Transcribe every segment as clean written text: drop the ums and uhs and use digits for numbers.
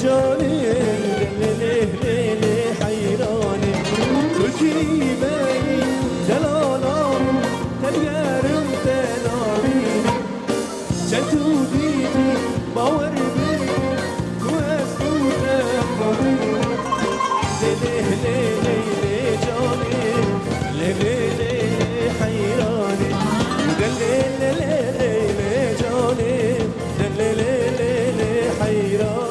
جاني ليلي حيراني تركي باني دلالام تلقارم تناميني جنتو ديدي باور بيني واسكو تناميني ليلي جاني ليلي حيراني ليلي جاني ليلي حيراني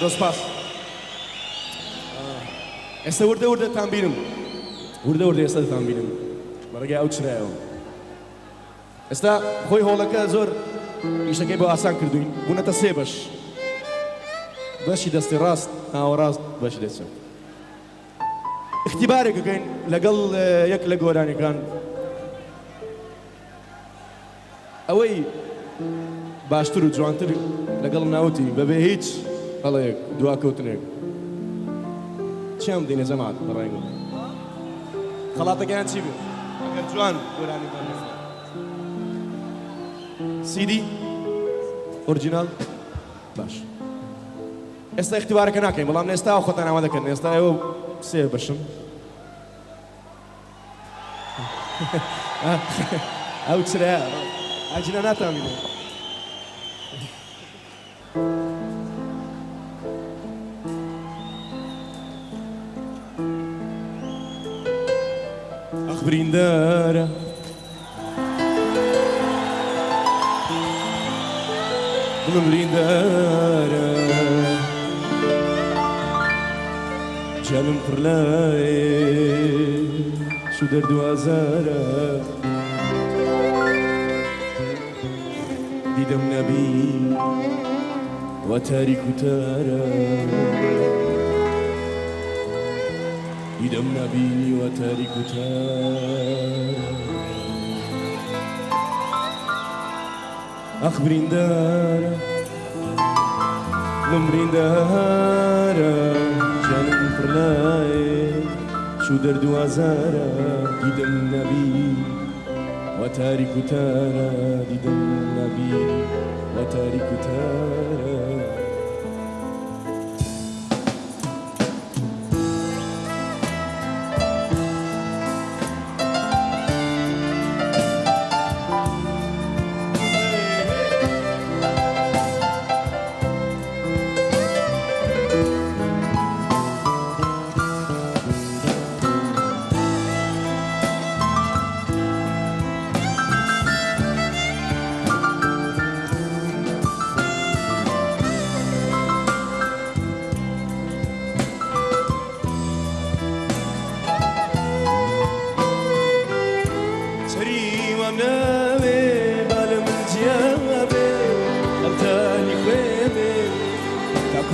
درست پاس ئێستا وردە بینم وردە ئێستا بینم بەڕێگای ئەو چرایەوە ئێستا خۆی هۆڵەکە زۆر ئیشەکەی بۆ ئاسان کردوین بوونەتە سێ بەش بەشی دەستی ڕاست ناوەڕاست بەشی دەچێت اختیبارێک بکەین لەگەڵ یەک لە گۆرانیەکان ئەوەی باشتر و جوانتر لەگەڵ ناوتی بەبێ هیچ هەڵەیەک دواکەوتنێک چیان بدەینە جەماعەت بەڕێنگە خەڵاتەکەیان چی بێت ئەگەر جوان گۆرانی سیدی ئۆرجینال باش ئێستا اختیبارەکە ناکەین بەڵام ئێستا خۆتان ئامادە دەکەن ئێستا ئێوە سێ بەشم ئەو چرایە ئاجینە ناتوانین بریندارە دڵم بریندارە جانم پڕ لایە چوو دەرد و ئازارە دیدەم نەبی وا تاریک و تارە دیدم نبینی و تاریک و تار آخ بریندارە من بریندارە جانم پڕلایە چوو دەرد و ئازارە دیدم نبینی و تاریک و تارە دیدم نبینی و تاریک و تارە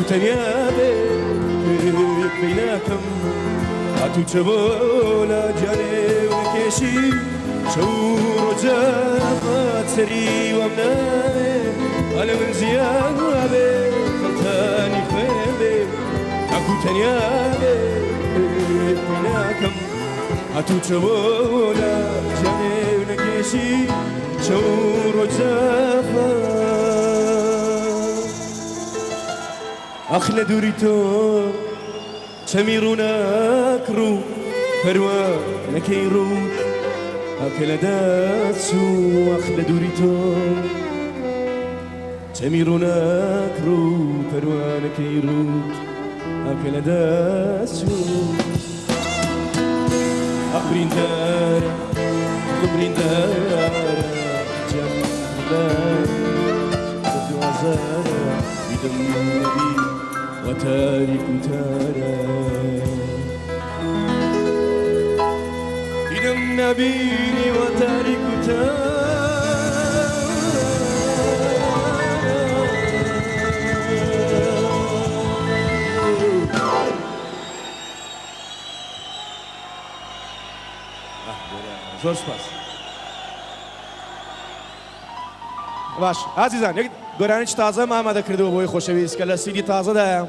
تنیابێ بیناکەم هاتوو چەبۆلا جارێ وەکێشی چەورۆجەفات سەری وەم ناوێ هەلە من زیان وابێ خەڵتانی خوێنبێ هاتوو تەنیابێ بیناکەم هاتوو چەبۆلا جارێ وەکێشی چەورۆجەفات آخ لە دووری تۆ چەمی ڕووناکڕوو پەروانەکەی ڕوو هاکە لە دەچوو آخ لە دووری تۆ چەمی ڕووناکڕوو پەروانەکەی ڕوو هاکە لە دەچوو آخ بریندارە بریندارە جەم دوازارە دیدم نبی و تاریک و تارە دیدم نبینی و تاریک و زۆر سپاس باش ئازیزان یەک گۆرانێکی تازەم ئامادەکردەوە بۆی خۆشەویست کە لە سیدی تازەدایە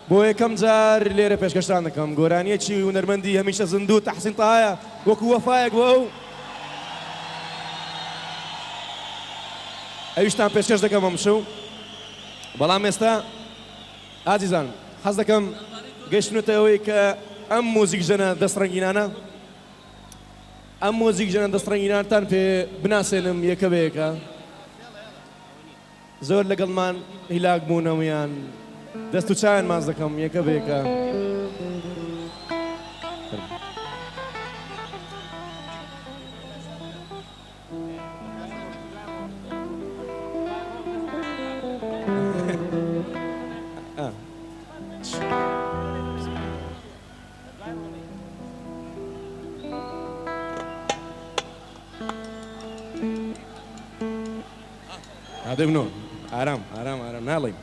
بۆ یەکەم جار لێرە پێشکەشتان دەکەم گۆرانیەکی هونەرمەندی هەمیشە زیندوو تەحسین تاهەیە وەکو وەفایەک بۆ ئەو ئەویشتان پێشکەش دەکەم ئەم شەو بەڵام ئێستا ئازیزان حەز دەکەم گەیشتنوتە ئەوەی کە ئەم مۆزیک ژەنە دەستڕەنگینانە ئەم مۆزیک ژەنە دەستڕەنگینانتان پێ بناسێنم یەکە بە یەکە زۆر لەگەڵمان هیلاک بوونەوەیان دەست و چاویان ماز دەکەم یەکە بە یەکە دەبنەوە ئارام ئارام ئارام ناڵێم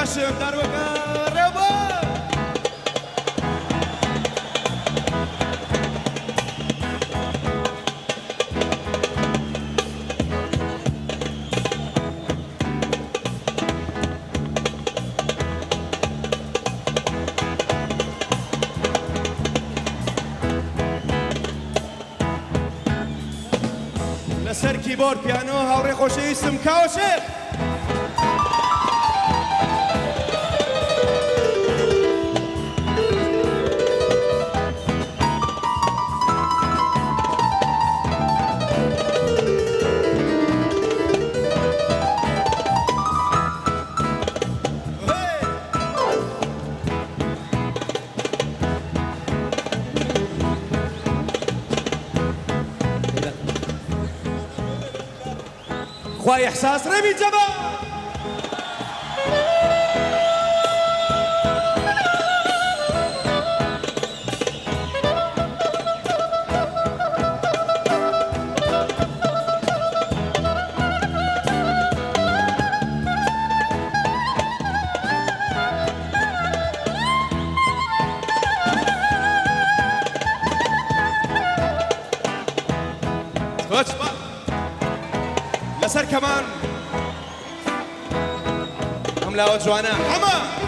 كشم دروكا ربا لسر كيبورد بيانو هاوري خوشي اسم كاوشيخ خواي احساس رمي جبل لسر كمان حملة وجوانا حما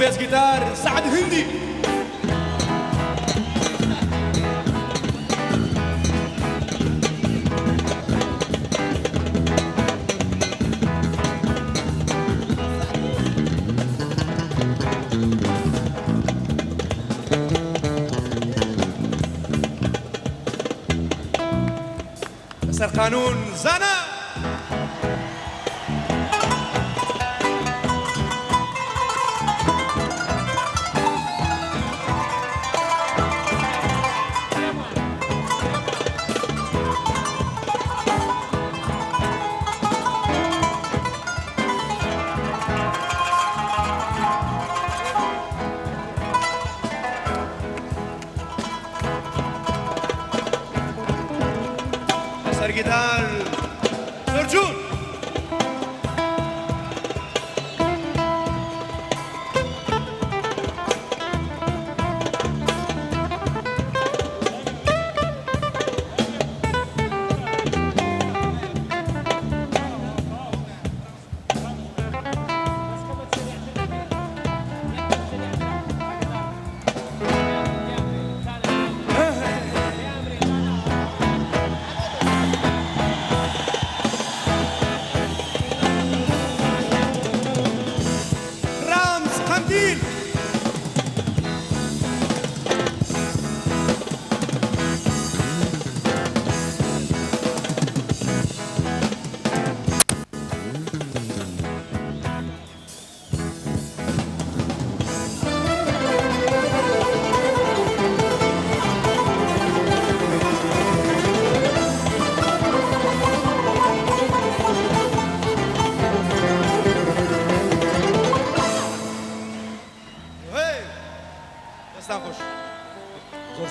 بيس جيتار سعد هندي سر قانون زنا سرقدان سرجون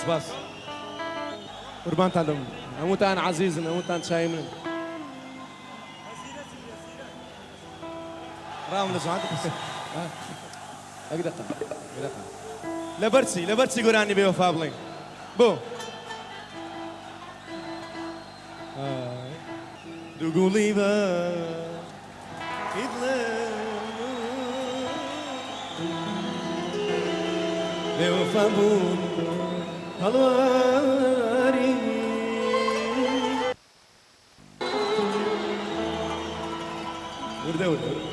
بس قربان تندم اموت انا عزيز اموت انا شايمن رام لزعانك اقدر لبرتسي قراني بوفا بلين بو تقولي با بوفا بون هلواري ورده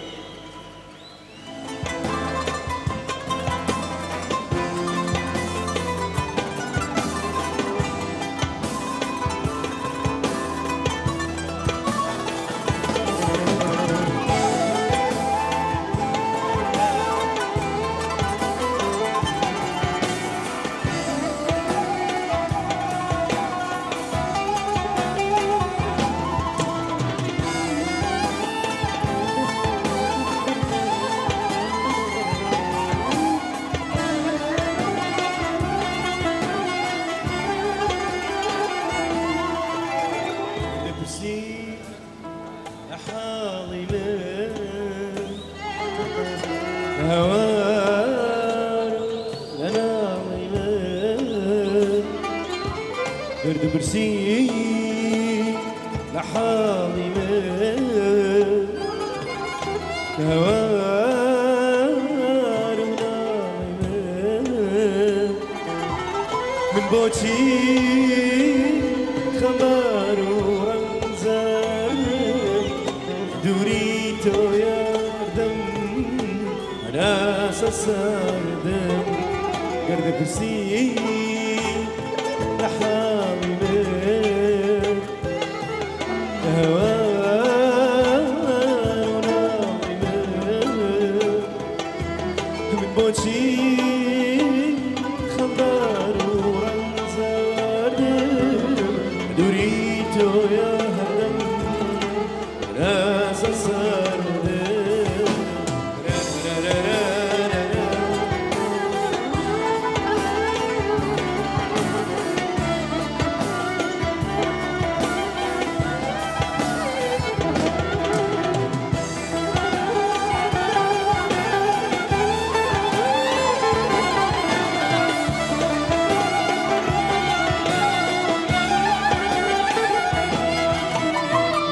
ناڵی من هەوار لە ناڵی من بردبرسی لە حاڵی من هەوار و ناڵی من بۆچی خەبار و ڕەمزان دووری تۆ یاردەم هەناسە ساردەم گەردەپرسی لە حاڵی من هەوار و ناڵی من بۆچی خەبار و دوری تۆ یاردەم هەناسە ساردەم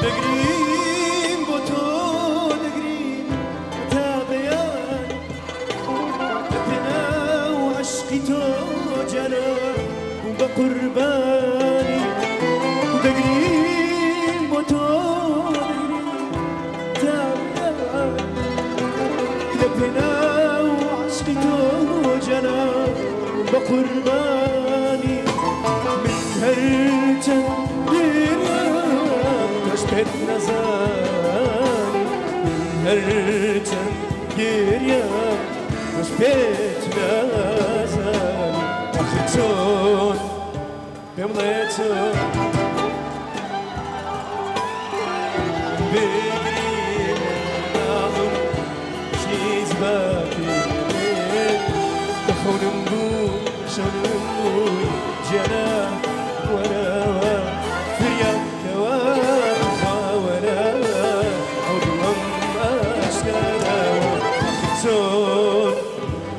دەگرین بۆ تۆ دەگرین تا بەیان لە پێناو عەشقی تۆ جانان و بە قوربانی دەگرین بۆ تۆ دەگرین تا بەیان لە پێناو عەشقی تۆ جانان و بە قوربانی من هەرچەند پێت نەزانی هەرچەند گریەم بەش پێت نەزانی ئاخر چۆن پێم بڵێ چۆن بگری ناڵم چیز باکێ دەخەونم بوو شەونم بووی گیانە وەرەوە فریام کەوە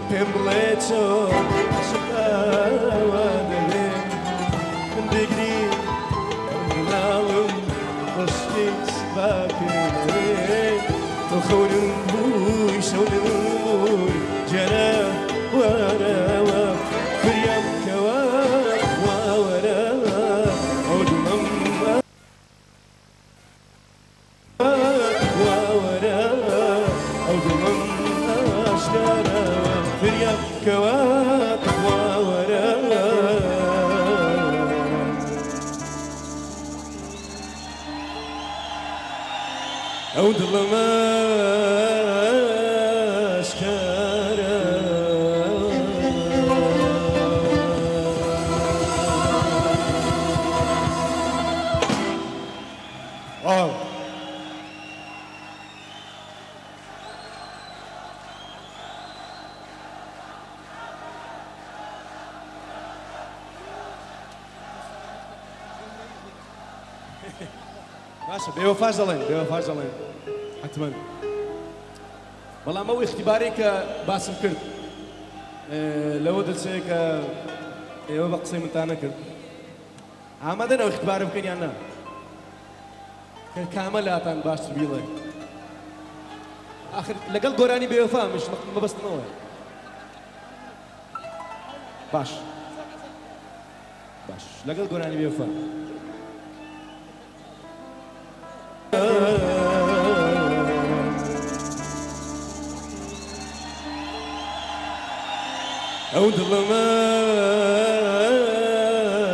پێم بڵێ چۆن عاشقاوە دەبێم من بگری ناڵم خۆشویست باکێ دڵخەونم بووی شەونم بووی گیانە وەرەوە فریام کەوە خوا وەرەوە ئەو دڵم خوا وەرەوە ئەو دڵم ئاشکارەوە فریام کەوە خوا وەرەوە ئەو دڵم ئاشکارە باشە بێوەفاش دەڵێن بێوەفاش دەڵێن حتمەن بەڵام ئەو اختیبارەی کە باسم کرد لەوە دەچێت کە ئێوە بە قسەی منتان نەکرد ئامادەن ئەو اختیبارە بکەن یان نا کامە لاتان باشتر بیڵێ آخر لەگەڵ گۆرانی بێوەفا مش مەبەستنەوە باش باش لەگەڵ گۆرانی بێوەفا ئەو دڵم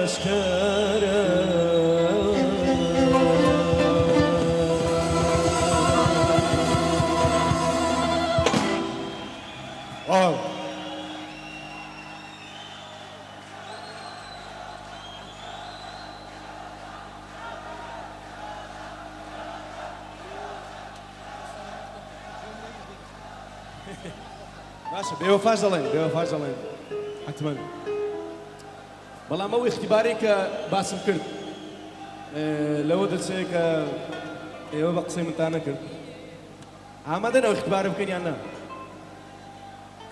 ئاشکارە باشە بێوەفاش دەڵێن بێوەفاش دەڵێن حتمەن بەڵام ئەو اختیبارەی کە باسم کرد لەوە دەچێت کە ئێوە بە قسەی منتان نەکرد ئامادەنەوە اختبارە بکەین یان نا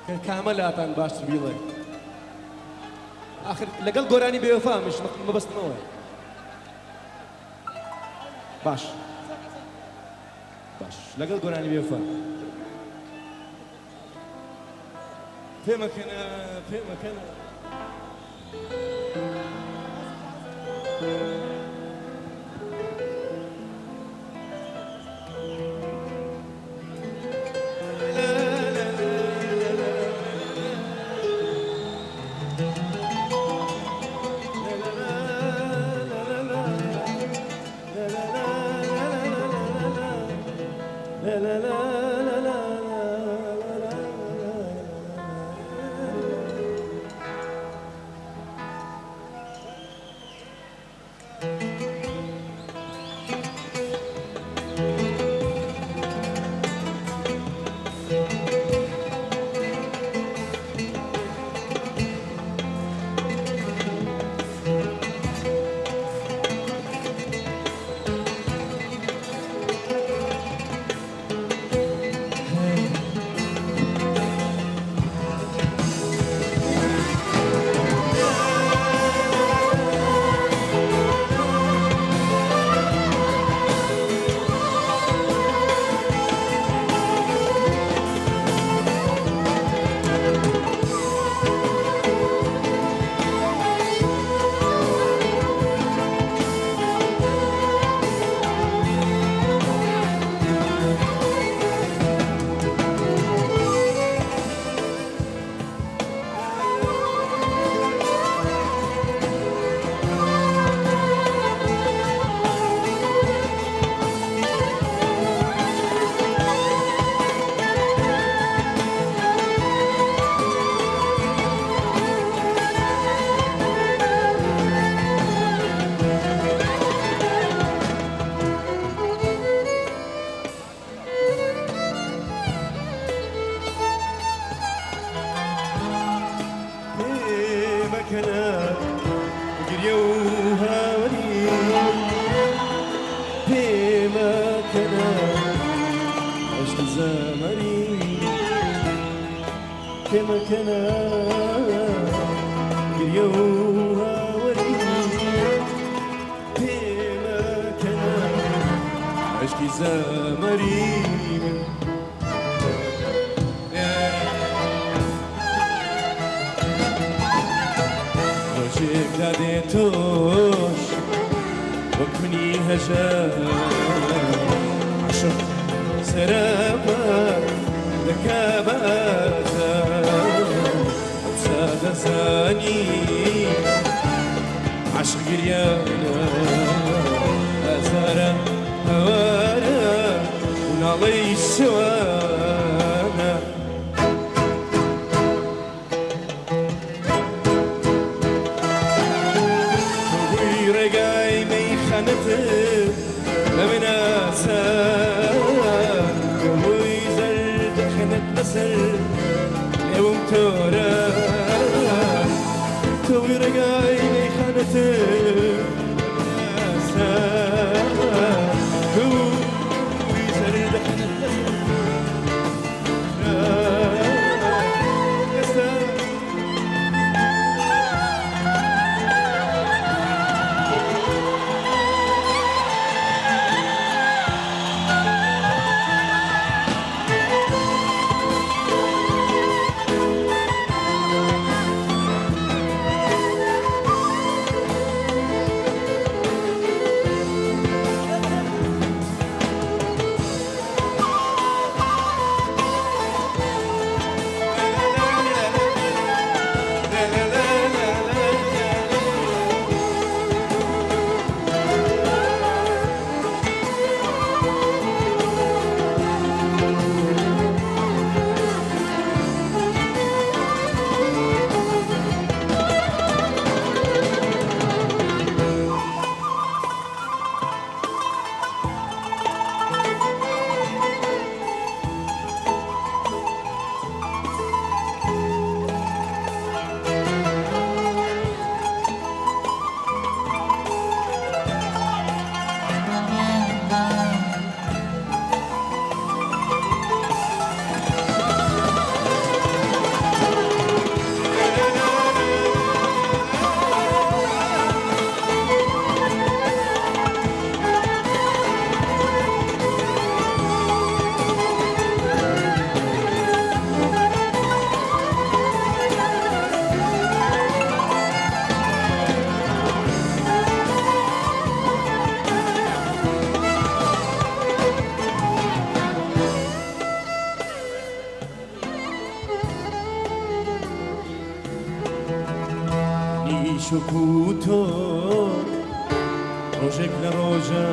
کە کامە لاتان باشتر بیڵێ آخر لەگەڵ گۆرانی بێوەفامش مەبەستمەوە باش باش لەگەڵ گۆرانی بێوەفا پێمەکەنە پێمەکەنە شکوتو ڕۆژێک لە ڕۆژە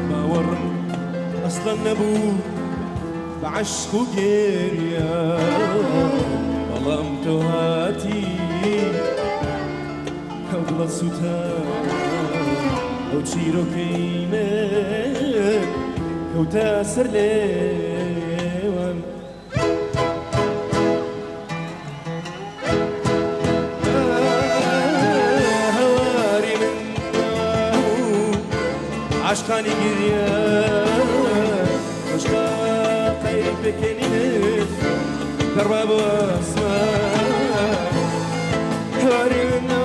باوەڕم ئەسڵەن نەبوو بە عەشق و گێریە بەڵام تۆ هاتی ئەو دڵە سووتە ئەو چیرۆکەی من کەوتە سەر لێوان عشقانی گریه عشقا قیب بکنید در باب اسمان کاری نو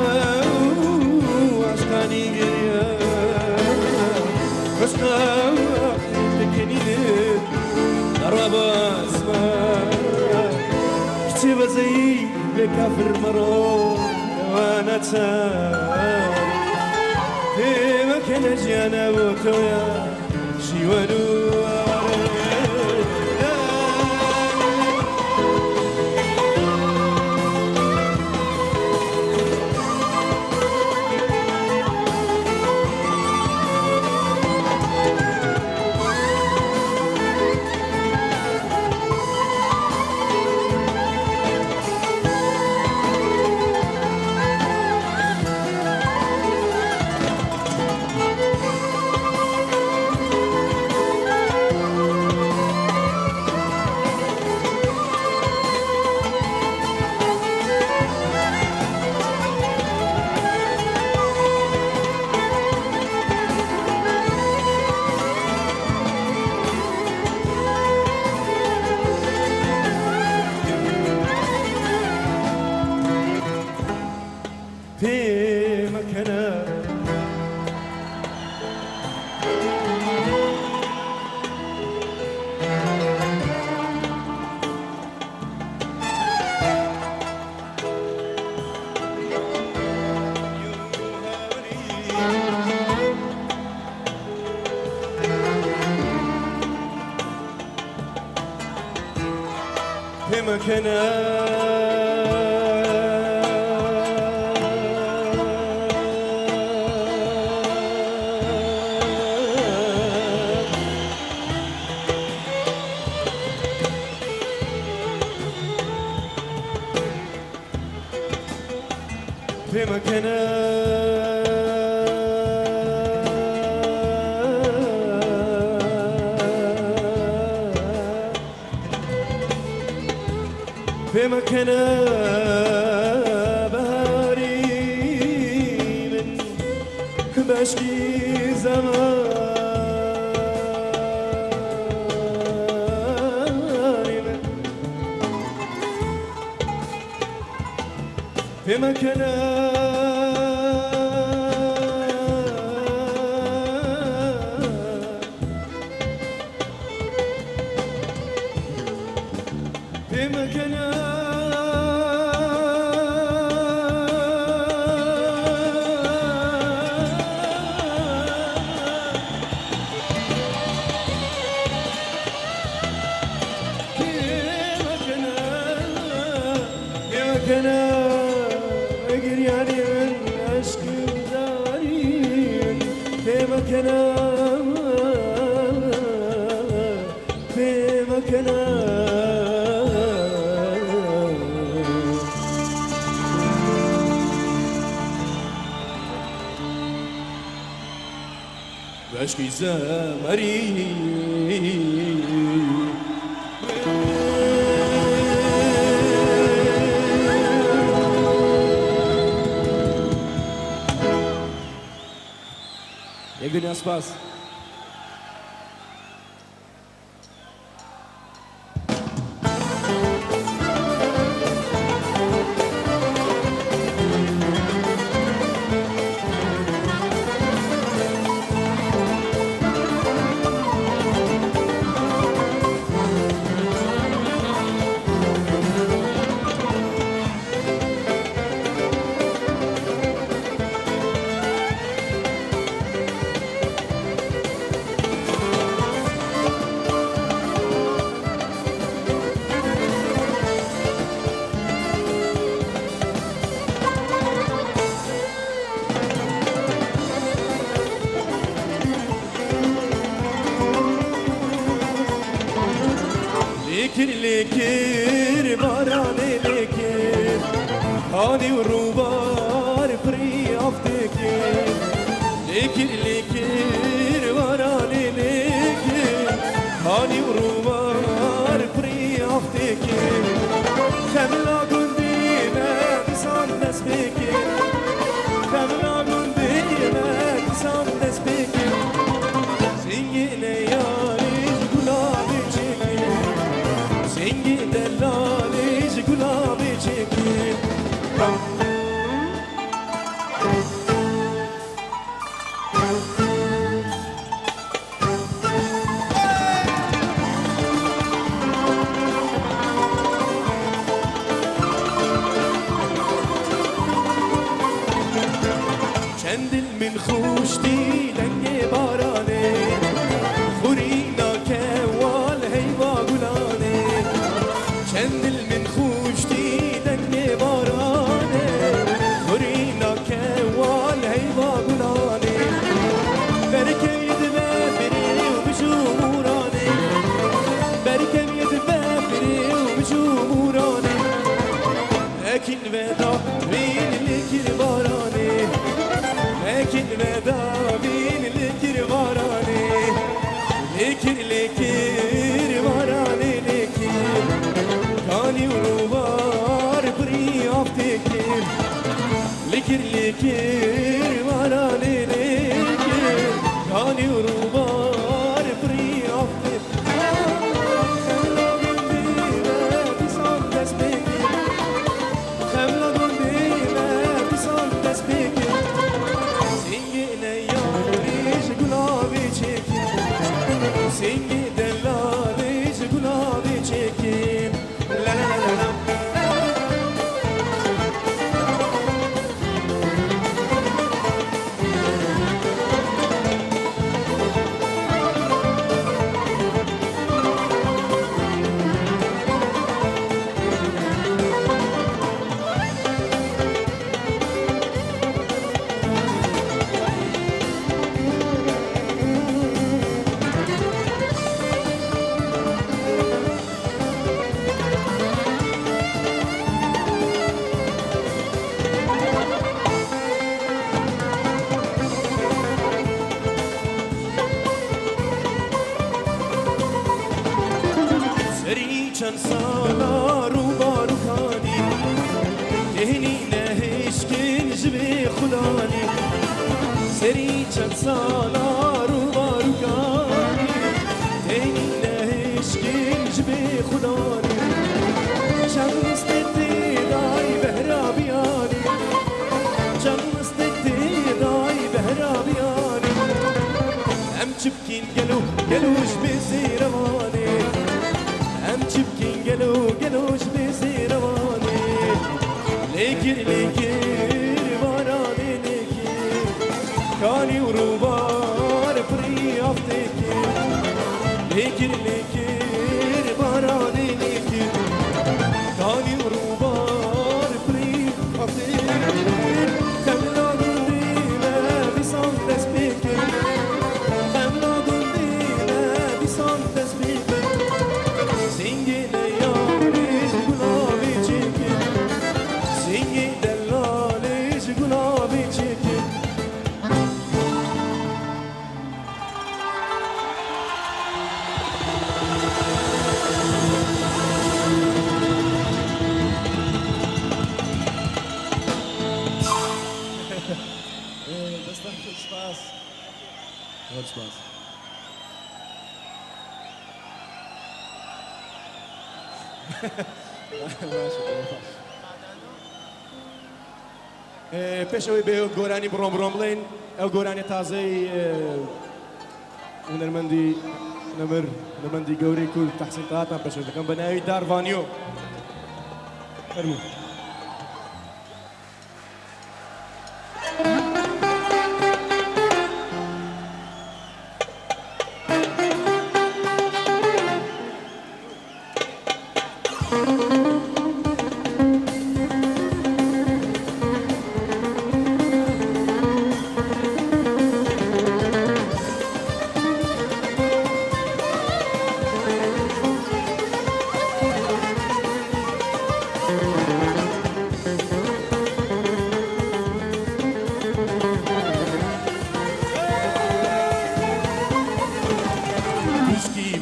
عشقانی گریه عشقا قیب بکنید در باب اسمان کتی بزی به کافر مرو وانتان ما كان جانا وتويا شيوانو في مكانه بهاري من بشكي زماني في مكانه عشقي زمري یک دنیا سپاس لکر لکر بارانه لکر هانی و روبار پری آفتکر لکر لکر بارانه لکر هانی و روبار پری آفتکر خملا گندی مدسان دست بکر خملا گندی مدسان دست بکر زنگین یاریش گلابی چکر زنگین دلالیش گلابی چکر چندل من خوشتی لنگ بارانه خورینا کوال هیوا گلانه چندل من خوشتی لنگ بارانه خورینا کوال هیوا گلانه برکه یدبه بری و بشورانه برکه یدبه بری و بشورانه اکین ودا بین لکر بارانه لكن ماذا بين لكر وراني لكر لكر وراني لكر كاني وروبار بري افتكر لكر لكر وراني لكر كاني وروبار بري افتكر خملا قلبي ما بصال تسبيكر خملا قلبي ما بصال تسبيكر Singi dellaliş gulabi çekin la la la la چند سالا رو بارو کانی دهنی نهشکن جبه خدانی سری چند سالا رو بارو کانی دهنی نهشکن جبه خدانی چند مستتی دای بهرابیانی چند مستتی دای بهرابیانی هم چبکین گلوش بزیروانی هم چبکین گلوش بزیروانی لکر لکر بارانی لکر کانی و روبار پری آفتکر لکر لکر بارانی لکر کانی و روبار پری آفتکر خملا گندی ما بیسان دست بکر خملا گندی ما بیسان دست بکر زنگین یاریش گلابی چکر زنگین دلالیش گلابی چکر دستم خود سپاس خود سپاس پێشەوەی بێ گۆرانی بڕۆم بڵێن ئەو گۆرانی تازەی هونەرمەندی نەمر هونەرمەندی گەورەی کورد تەحسین تاهاتان پێشەوە دەکەم بە ناوی داڕڤانیۆ فەرموو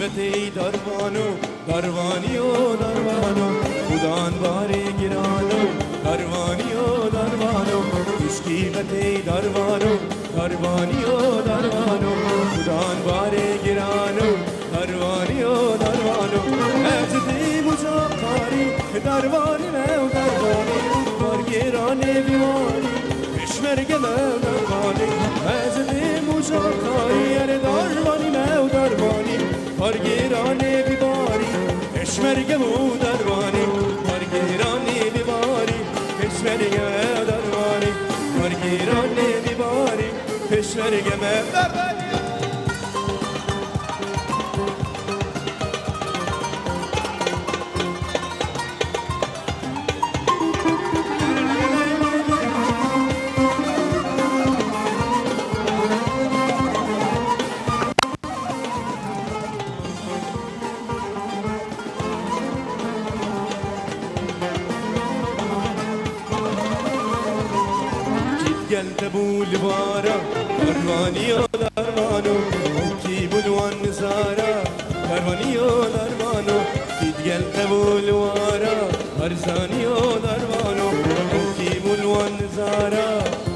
بتی دروانو دروانی و دروانو خودان باری گرانو دروانی و دروانو کشکی بتی دروانو دروانی و دروانو خودان باری گرانو دروانی و دروانو ازدی مجاقاری دروانی و دروانی بارگیرانه بیماری پشمرگه و دروانی ازدی مجاقاری دروانی و دروانی بارگیرانه بیماری پشمرگه و دروانی بارگیرانه بیماری پشمرگه و دروانی بارگیرانه بیماری پشمرگه و دروانی قلب بولوارا دروانی و درمانو کی بلوان نزارا دروانی و درمانو کید قلب بولوارا ارزانی و درمانو کی بلوان نزارا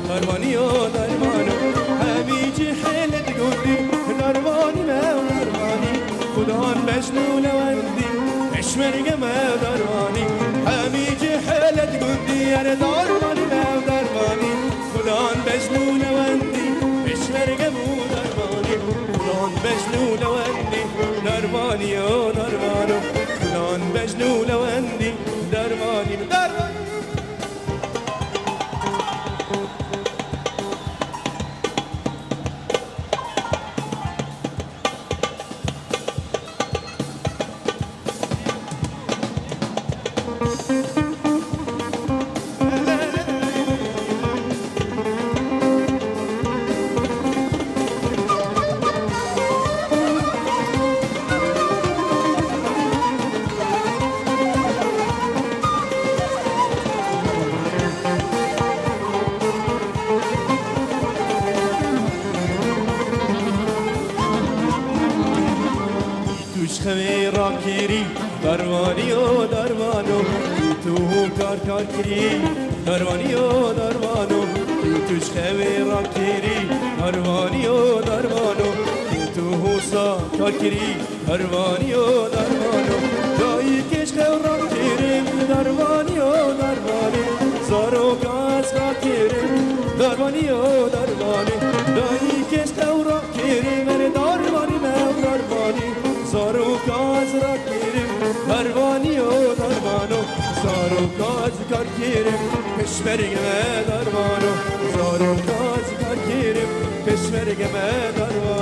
دروانی و درمانو همیجی حیلت گودی دروانی ما دروانی خدان بشنو لوندی پشمرگه ما دروانی همیجی حیلت گودی دروانی ما دروانی فلان بجنو لوندي بشمرقة مو درباني فلان بجنو لوندي درباني يا دربانو فلان بجنو لوندي درباني درباني خوی را کری دروانی و دروانو تو کار کری دروانی و دروانو توش خوی را کری دروانی و دروانو تو حوصا کار کری دروانی و دروانو جایی کش خو را کری دروانی و دروانی زارو گاز را کری دروانی و دروانی جایی کش خو را کری من دروانی من دروانی زارو کاز را کیریم دروانی و دروانو زارو کاز کار کیریم پشمرگه دربانو زارو کاز کار کیریم پشمرگه دربانو